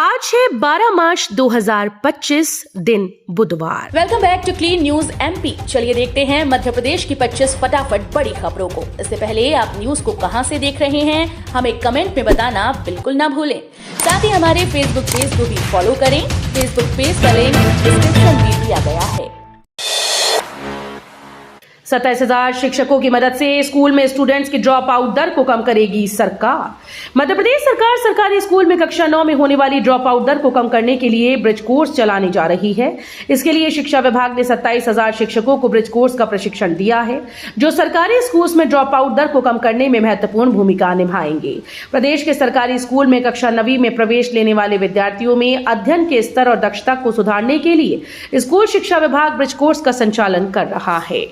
आज है 12 मार्च 2025 दिन बुधवार। Welcome back to clean news MP. चलिए देखते हैं मध्य प्रदेश की 25 फटाफट बड़ी खबरों को। इससे पहले आप न्यूज को कहां से देख रहे हैं हमें कमेंट में बताना बिल्कुल ना भूलें। साथ ही हमारे फेसबुक पेज को भी फॉलो करें। फेसबुक पेज का लिंक डिस्क्रिप्शन में दिया गया है। 27,000 शिक्षकों की मदद से स्कूल में स्टूडेंट्स की ड्रॉप आउट दर को कम करेगी सरकार। मध्य प्रदेश सरकार सरकारी स्कूल में कक्षा 9 में होने वाली ड्रॉप आउट दर को कम करने के लिए ब्रिज कोर्स चलाने जा रही है। इसके लिए शिक्षा विभाग ने 27,000 शिक्षकों को ब्रिज कोर्स का प्रशिक्षण दिया है, जो सरकारी स्कूल में ड्रॉप आउट दर को कम करने में महत्वपूर्ण भूमिका निभाएंगे। प्रदेश के सरकारी स्कूल में कक्षा 9वीं में प्रवेश लेने वाले विद्यार्थियों में अध्ययन के स्तर और दक्षता को सुधारने के लिए स्कूल शिक्षा विभाग ब्रिज कोर्स का संचालन कर रहा है।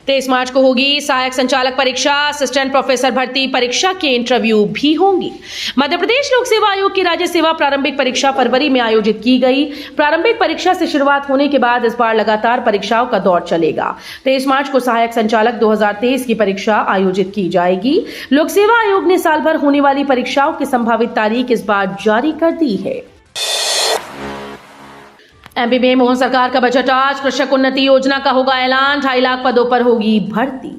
23 मार्च को होगी सहायक संचालक परीक्षा। असिस्टेंट प्रोफेसर भर्ती परीक्षा के इंटरव्यू भी होंगी। मध्य प्रदेश लोक सेवा आयोग की राज्य सेवा प्रारंभिक परीक्षा फरवरी में आयोजित की गई। प्रारंभिक परीक्षा से शुरुआत होने के बाद इस बार लगातार परीक्षाओं का दौर चलेगा। 23 मार्च को सहायक संचालक 2023 की परीक्षा आयोजित की जाएगी। लोक सेवा आयोग ने साल भर होने वाली परीक्षाओं की संभावित तारीख इस बार जारी कर दी है। एमपी में मोहन सरकार का बजट आज। कृषक उन्नति योजना का होगा ऐलान। 2.5 लाख पदों पर होगी भर्ती।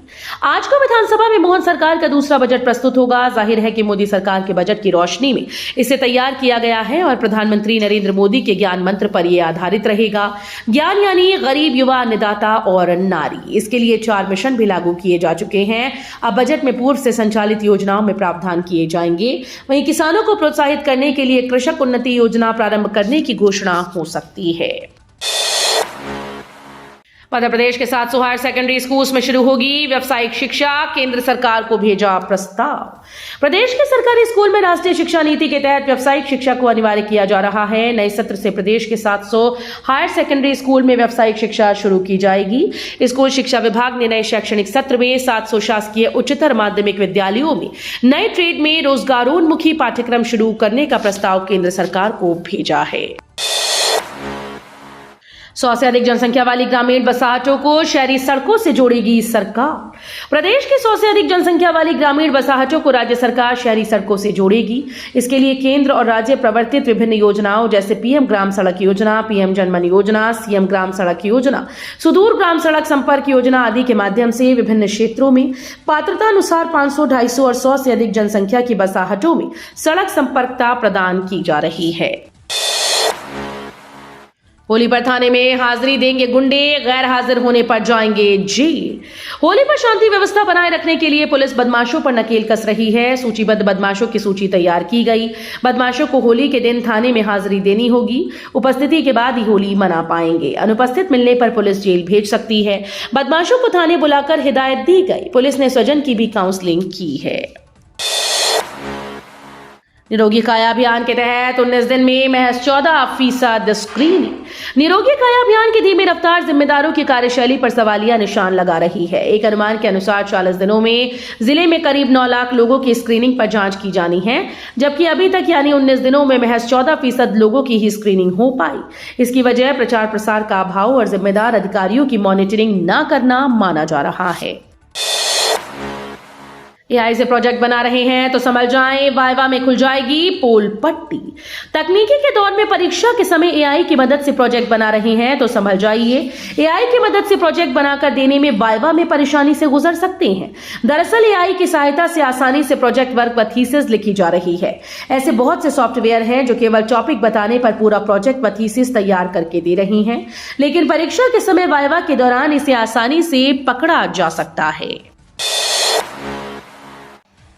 आज को विधानसभा में मोहन सरकार का दूसरा बजट प्रस्तुत होगा। जाहिर है कि मोदी सरकार के बजट की रोशनी में इसे तैयार किया गया है और प्रधानमंत्री नरेंद्र मोदी के ज्ञान मंत्र पर यह आधारित रहेगा। ज्ञान यानी गरीब, युवा, अन्नदाता और नारी। इसके लिए 4 मिशन भी लागू किए जा चुके हैं। अब बजट में पूर्व से संचालित योजनाओं में प्रावधान किए जाएंगे। वहीं किसानों को प्रोत्साहित करने के लिए कृषक उन्नति योजना प्रारंभ करने की घोषणा हो सकती है। मध्य प्रदेश के 700 हायर सेकेंडरी स्कूल्स में शुरू होगी व्यावसायिक शिक्षा। केंद्र सरकार को भेजा प्रस्ताव। प्रदेश के सरकारी स्कूल में राष्ट्रीय शिक्षा नीति के तहत व्यावसायिक शिक्षा को अनिवार्य किया जा रहा है। नए सत्र से प्रदेश के 700 हायर सेकेंडरी स्कूल में व्यावसायिक शिक्षा शुरू की जाएगी। स्कूल शिक्षा विभाग ने नए शैक्षणिक सत्र में 700 शासकीय उच्चतर माध्यमिक विद्यालयों में नए ट्रेड में रोजगारोन्मुखी पाठ्यक्रम शुरू करने का प्रस्ताव केंद्र सरकार को भेजा है। 100 से अधिक जनसंख्या वाली ग्रामीण बसाहटों को शहरी सड़कों से जोड़ेगी सरकार। प्रदेश की 100 से अधिक जनसंख्या वाली ग्रामीण बसाहटों को राज्य सरकार शहरी सड़कों से जोड़ेगी। इसके लिए केंद्र और राज्य प्रवर्तित विभिन्न योजनाओं जैसे पीएम ग्राम सड़क योजना, पीएम जनमन योजना, सीएम ग्राम सड़क योजना, सुदूर ग्राम सड़क संपर्क योजना आदि के माध्यम से विभिन्न क्षेत्रों में पात्रता अनुसार 500, 250 और 100 से अधिक जनसंख्या की बसाहटों में सड़क संपर्कता प्रदान की जा रही है। होली पर थाने में हाजिरी देंगे गुंडे, गैर हाजिर होने पर जाएंगे जेल। होली पर शांति व्यवस्था बनाए रखने के लिए पुलिस बदमाशों पर नकेल कस रही है। सूचीबद्ध बदमाशों की सूची तैयार की गई। बदमाशों को होली के दिन थाने में हाजिरी देनी होगी। उपस्थिति के बाद ही होली मना पाएंगे। अनुपस्थित मिलने पर पुलिस जेल भेज सकती है। बदमाशों को थाने बुलाकर हिदायत दी गई। पुलिस ने स्वजन की भी काउंसलिंग की है। निरोगी काया अभियान के तहत 19 दिन में महज 14% स्क्रीनिंग। निरोगी काया अभियान की धीमी रफ्तार जिम्मेदारों की कार्यशैली पर सवालिया निशान लगा रही है। एक अनुमान के अनुसार 40 दिनों में जिले में करीब 9 लाख लोगों की स्क्रीनिंग पर जांच की जानी है, जबकि अभी तक यानी 19 दिनों में महज 14% लोगों की ही स्क्रीनिंग हो पाई। इसकी वजह प्रचार प्रसार का अभाव और जिम्मेदार अधिकारियों की मॉनिटरिंग न करना माना जा रहा है। एआई से प्रोजेक्ट बना रहे हैं तो समझ जाएं, वाइवा में खुल जाएगी पोल पट्टी। तकनीकी के दौर में परीक्षा के समय एआई की मदद से प्रोजेक्ट बना रहे हैं तो समझ जाइए, एआई की मदद से प्रोजेक्ट बनाकर देने में वाइवा में परेशानी से गुजर सकते हैं। दरअसल एआई की सहायता से आसानी से प्रोजेक्ट वर्क व थीसिस लिखी जा रही है। ऐसे बहुत से सॉफ्टवेयर हैं जो केवल टॉपिक बताने पर पूरा प्रोजेक्ट व थीसिस तैयार करके दे रही हैं, लेकिन परीक्षा के समय वाइवा के दौरान इसे आसानी से पकड़ा जा सकता है।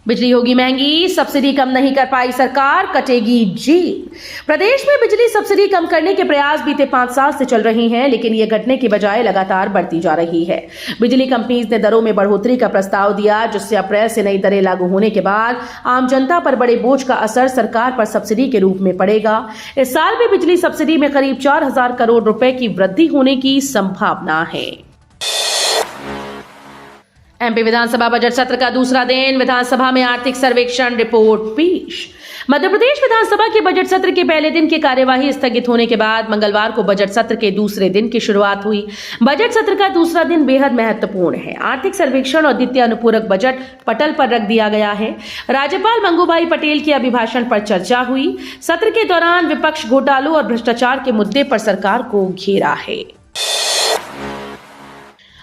बिजली होगी महंगी, सब्सिडी कम नहीं कर पाई सरकार, कटेगी जेल। प्रदेश में बिजली सब्सिडी कम करने के प्रयास बीते 5 साल से चल रहे हैं, लेकिन ये घटने की बजाय लगातार बढ़ती जा रही है। बिजली कंपनीज ने दरों में बढ़ोतरी का प्रस्ताव दिया, जिससे अप्रैल से नई दरें लागू होने के बाद आम जनता पर बड़े बोझ का असर सरकार पर सब्सिडी के रूप में पड़ेगा। इस साल भी बिजली सब्सिडी में करीब 4,000 करोड़ रुपए की वृद्धि होने की संभावना है। एमपी विधानसभा बजट सत्र का दूसरा दिन, विधानसभा में आर्थिक सर्वेक्षण रिपोर्ट पेश। मध्य प्रदेश विधानसभा के बजट सत्र के पहले दिन की कार्यवाही स्थगित होने के बाद मंगलवार को बजट सत्र के दूसरे दिन की शुरुआत हुई। बजट सत्र का दूसरा दिन बेहद महत्वपूर्ण है। आर्थिक सर्वेक्षण और द्वितीय अनुपूरक बजट पटल पर रख दिया गया है। राज्यपाल मंगूभाई पटेल के अभिभाषण पर चर्चा हुई। सत्र के दौरान विपक्ष घोटालों और भ्रष्टाचार के मुद्दे पर सरकार को घेरा है।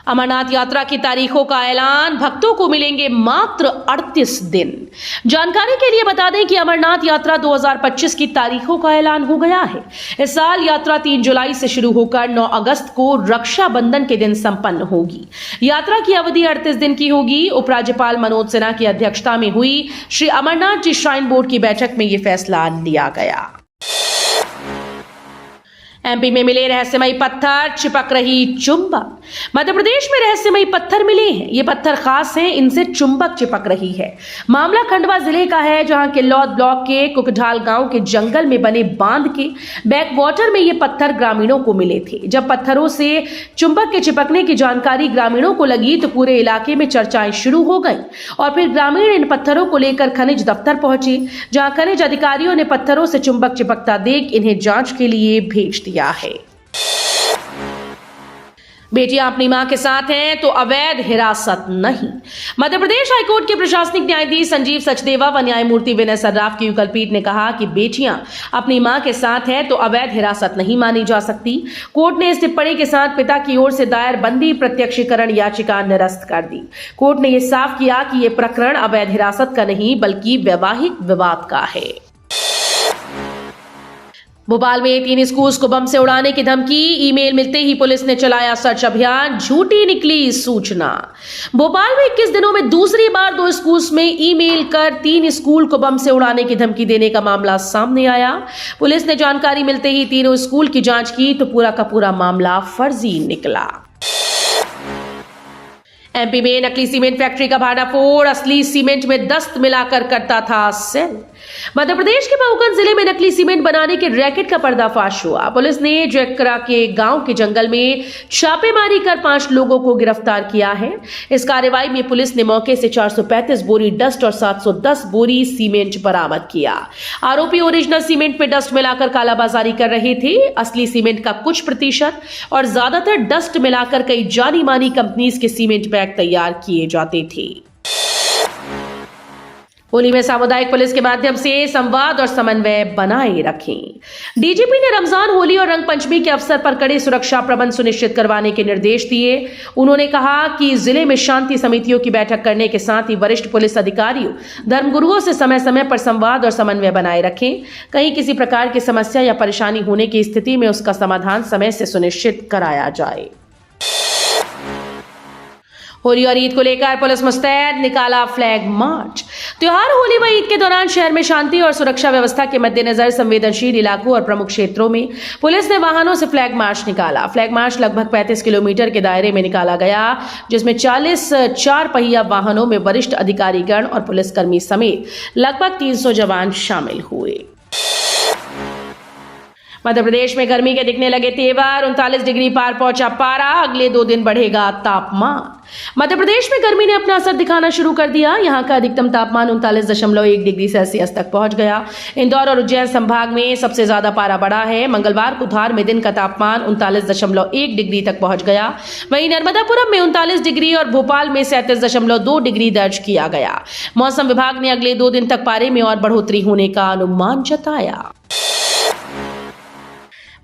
अमरनाथ यात्रा की तारीखों का ऐलान, भक्तों को मिलेंगे मात्र 38 दिन। जानकारी के लिए बता दें कि अमरनाथ यात्रा 2025 की तारीखों का ऐलान हो गया है। इस साल यात्रा 3 जुलाई से शुरू होकर 9 अगस्त को रक्षाबंधन के दिन संपन्न होगी। यात्रा की अवधि 38 दिन की होगी। उपराज्यपाल मनोज सिन्हा की अध्यक्षता में हुई श्री अमरनाथ जी श्राइन बोर्ड की बैठक में यह फैसला लिया गया। एमपी में मिले रहस्यमयी पत्थर, चिपक रही चुंबक। मध्य प्रदेश में रहस्यमयी पत्थर मिले हैं। ये पत्थर खास हैं, इनसे चुंबक चिपक रही है। मामला खंडवा जिले का है, जहां किल्लौद ब्लॉक के कुकढाल गांव के जंगल में बने बांध के बैक वाटर में ये पत्थर ग्रामीणों को मिले थे। जब पत्थरों से चुंबक के चिपकने की जानकारी ग्रामीणों को लगी तो पूरे इलाके में चर्चाएं शुरू हो गई और फिर ग्रामीण इन पत्थरों को लेकर खनिज दफ्तर पहुंचे, जहां खनिज अधिकारियों ने पत्थरों से चुंबक चिपकता देख इन्हें जांच के लिए भेज दिया है। बेटियां अपनी मां के साथ हैं तो अवैध हिरासत नहीं। मध्य प्रदेश हाईकोर्ट के प्रशासनिक न्यायाधीश संजीव सचदेवा व न्यायमूर्ति विनय सर्राफ की युगल पीठ ने कहा कि बेटियां अपनी मां के साथ हैं तो अवैध हिरासत नहीं मानी जा सकती। कोर्ट ने इस टिप्पणी के साथ पिता की ओर से दायर बंदी प्रत्यक्षीकरण याचिका निरस्त कर दी। कोर्ट ने यह साफ किया कि यह प्रकरण अवैध हिरासत का नहीं बल्कि वैवाहिक विवाद का है। भोपाल में 3 स्कूल्स को बम से उड़ाने की धमकी, ईमेल मिलते ही पुलिस ने चलाया सर्च अभियान, झूठी निकली सूचना। भोपाल में 21 दिनों में दूसरी बार 2 स्कूल्स में ईमेल कर 3 स्कूल को बम से उड़ाने की धमकी देने का मामला सामने आया। पुलिस ने जानकारी मिलते ही तीनों स्कूल की जांच की तो पूरा का पूरा मामला फर्जी निकला। एमपी में नकली सीमेंट फैक्ट्री का भांडाफोड़, असली सीमेंट में दस्त मिलाकर करता था सेल। मध्य प्रदेश के मऊगंज जिले में नकली सीमेंट बनाने के रैकेट का पर्दाफाश हुआ। पुलिस ने जयकरा के गांव के जंगल में छापेमारी कर 5 लोगों को गिरफ्तार किया है। इस कार्रवाई में पुलिस ने मौके से 435 बोरी डस्ट और 710 बोरी सीमेंट बरामद किया। आरोपी ओरिजिनल सीमेंट में डस्ट मिलाकर कालाबाजारी कर रहे थे। असली सीमेंट का कुछ प्रतिशत और ज्यादातर डस्ट मिलाकर कई जानी मानी कंपनीज के सीमेंट बैग तैयार किए जाते थे। होली में सामुदायिक पुलिस के माध्यम से संवाद और समन्वय बनाए रखें। डीजीपी ने रमजान, होली और रंग पंचमी के अवसर पर कड़े सुरक्षा प्रबंध सुनिश्चित करवाने के निर्देश दिए। उन्होंने कहा कि जिले में शांति समितियों की बैठक करने के साथ ही वरिष्ठ पुलिस अधिकारियों, धर्मगुरुओं से समय समय पर संवाद और समन्वय बनाए रखें। कहीं किसी प्रकार की समस्या या परेशानी होने की स्थिति में उसका समाधान समय से सुनिश्चित कराया जाए। होली और ईद को लेकर पुलिस मुस्तैद, निकाला फ्लैग मार्च। त्योहार होली व ईद के दौरान शहर में शांति और सुरक्षा व्यवस्था के मद्देनजर संवेदनशील इलाकों और प्रमुख क्षेत्रों में पुलिस ने वाहनों से फ्लैग मार्च निकाला। फ्लैग मार्च लगभग 35 किलोमीटर के दायरे में निकाला गया, जिसमें 40 4 पहिया वाहनों में वरिष्ठ अधिकारीगण और पुलिसकर्मी समेत लगभग 300 जवान शामिल हुए। मध्य प्रदेश में गर्मी के दिखने लगे तेवर, 39 डिग्री पार पहुंचा पारा। अगले 2 दिन बढ़ेगा तापमान। मध्य प्रदेश में गर्मी ने अपना असर दिखाना शुरू कर दिया। यहां का अधिकतम तापमान 39.1 डिग्री सेल्सियस तक पहुंच गया। इंदौर और उज्जैन संभाग में सबसे ज्यादा पारा बढ़ा है। मंगलवार को धार में दिन का तापमान 39.1 डिग्री तक पहुंच गया। वहीं नर्मदापुरम में 39 डिग्री और भोपाल में 37.2 डिग्री दर्ज किया गया। मौसम विभाग ने अगले 2 दिन तक पारे में और बढ़ोतरी होने का अनुमान जताया।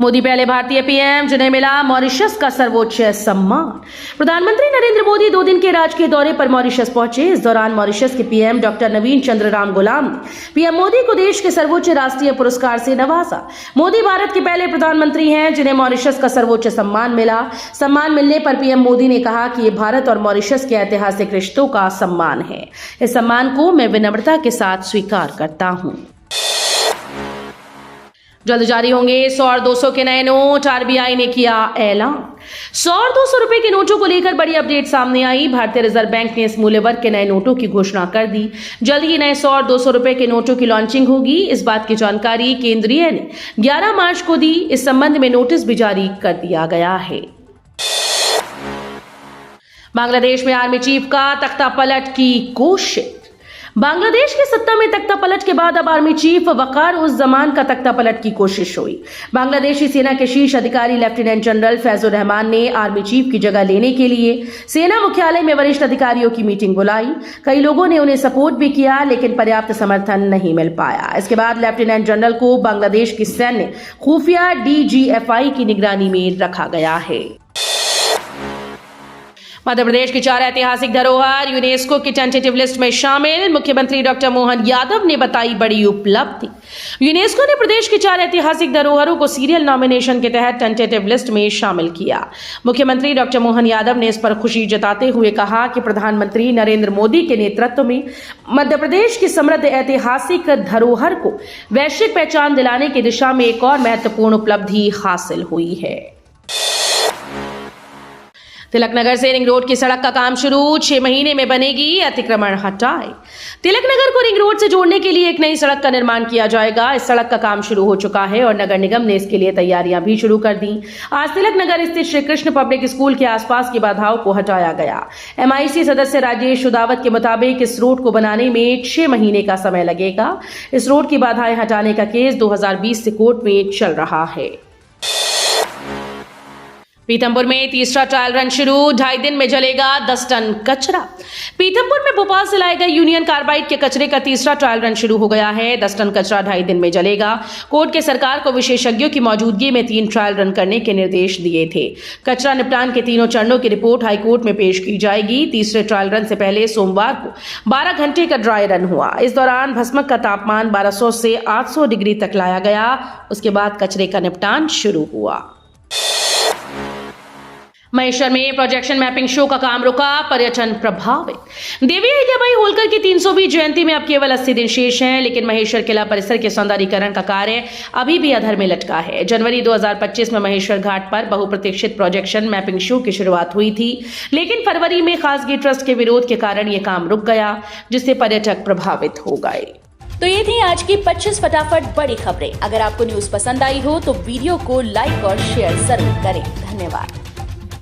मोदी पहले भारतीय पीएम, जिन्हें मिला मॉरिशस का सर्वोच्च सम्मान। प्रधानमंत्री नरेंद्र मोदी 2 दिन के राजकीय दौरे पर मॉरिशस पहुंचे। इस दौरान मॉरिशस के पीएम डॉक्टर नवीन चंद्र राम गुलाम ने पीएम मोदी को देश के सर्वोच्च राष्ट्रीय पुरस्कार से नवाजा। मोदी भारत के पहले प्रधानमंत्री हैं जिन्हें मॉरिशस का सर्वोच्च सम्मान मिला। सम्मान मिलने पर पीएम मोदी ने कहा कि ये भारत और मॉरिशस के ऐतिहासिक रिश्तों का सम्मान है। इस सम्मान को मैं विनम्रता के साथ स्वीकार करता हूं। जल्द जारी होंगे 100 और 200 के नए नोट, आरबीआई ने किया ऐलान। 100 और 200 रुपए के नोटों को लेकर बड़ी अपडेट सामने आई। भारतीय रिजर्व बैंक ने इस मूल्य वर्ग के नए नोटों की घोषणा कर दी। जल्द ही नए 100 और 200 रुपए के नोटों की लॉन्चिंग होगी। इस बात की जानकारी केंद्रीय ने 11 मार्च को दी। इस संबंध में नोटिस भी जारी कर दिया गया है। बांग्लादेश में आर्मी चीफ का तख्ता पलट की कोशिश। बांग्लादेश की सत्ता में तख्ता पलट के बाद अब आर्मी चीफ वकार उस जमान का तख्ता पलट की कोशिश हुई। बांग्लादेशी सेना के शीर्ष अधिकारी लेफ्टिनेंट जनरल फैजुर रहमान ने आर्मी चीफ की जगह लेने के लिए सेना मुख्यालय में वरिष्ठ अधिकारियों की मीटिंग बुलाई। कई लोगों ने उन्हें सपोर्ट भी किया, लेकिन पर्याप्त समर्थन नहीं मिल पाया। इसके बाद लेफ्टिनेंट जनरल को बांग्लादेश की सैन्य खुफिया DGFI की निगरानी में रखा गया है। मध्य प्रदेश की 4 ऐतिहासिक धरोहर यूनेस्को की टेंटेटिव लिस्ट में शामिल। मुख्यमंत्री डॉक्टर मोहन यादव ने बताई बड़ी उपलब्धि। यूनेस्को ने प्रदेश की 4 ऐतिहासिक धरोहरों को सीरियल नॉमिनेशन के तहत टेंटेटिव लिस्ट में शामिल किया। मुख्यमंत्री डॉक्टर मोहन यादव ने इस पर खुशी जताते हुए कहा कि प्रधानमंत्री नरेंद्र मोदी के नेतृत्व में मध्य प्रदेश की समृद्ध ऐतिहासिक धरोहर को वैश्विक पहचान दिलाने की दिशा में एक और महत्वपूर्ण उपलब्धि हासिल हुई है। तिलकनगर से रिंग रोड की सड़क का काम शुरू। 6 महीने में बनेगी, अतिक्रमण हटाए। तिलकनगर को रिंग रोड से जोड़ने के लिए एक नई सड़क का निर्माण किया जाएगा। इस सड़क का काम शुरू हो चुका है और नगर निगम ने इसके लिए तैयारियां भी शुरू कर दी। आज तिलकनगर स्थित श्री कृष्ण पब्लिक स्कूल के आसपास की बाधाओं को हटाया गया। MIC सदस्य राजेश सुदावत के मुताबिक इस रोड को बनाने में 6 महीने का समय लगेगा। इस रोड की बाधाएं हटाने का केस 2020 से कोर्ट में चल रहा है। पीथमपुर में तीसरा ट्रायल रन शुरू। 2.5 दिन में जलेगा 10 टन कचरा। पीथमपुर में भोपाल से लाए गए यूनियन कार्बाइड के कचरे का तीसरा ट्रायल रन शुरू हो गया है। 10 टन कचरा 2.5 दिन में जलेगा। कोर्ट के सरकार को विशेषज्ञों की मौजूदगी में 3 ट्रायल रन करने के निर्देश दिए थे। कचरा निपटान के तीनों चरणों की रिपोर्ट हाईकोर्ट में पेश की जाएगी। तीसरे ट्रायल रन से पहले सोमवार को 12 घंटे का ड्राई रन हुआ। इस दौरान भस्मक का तापमान 1200 से 800 डिग्री तक लाया गया। उसके बाद कचरे का निपटान शुरू हुआ। महेश्वर में प्रोजेक्शन मैपिंग शो का काम रुका, पर्यटन प्रभावित। देवी अहिल्याबाई होलकर की 320वीं जयंती में अब केवल 80 दिन शेष हैं, लेकिन महेश्वर किला परिसर के सौंदर्यीकरण का कार्य अभी भी अधर में लटका है। जनवरी 2025 में महेश्वर घाट पर बहुप्रतीक्षित प्रोजेक्शन मैपिंग शो की शुरुआत हुई थी, लेकिन फरवरी में खासगी ट्रस्ट के विरोध के कारण यह काम रुक गया, जिससे पर्यटक प्रभावित हो गए। तो ये थी आज की 25 फटाफट बड़ी खबरें। अगर आपको न्यूज पसंद आई हो तो वीडियो को लाइक और शेयर जरूर करें। धन्यवाद।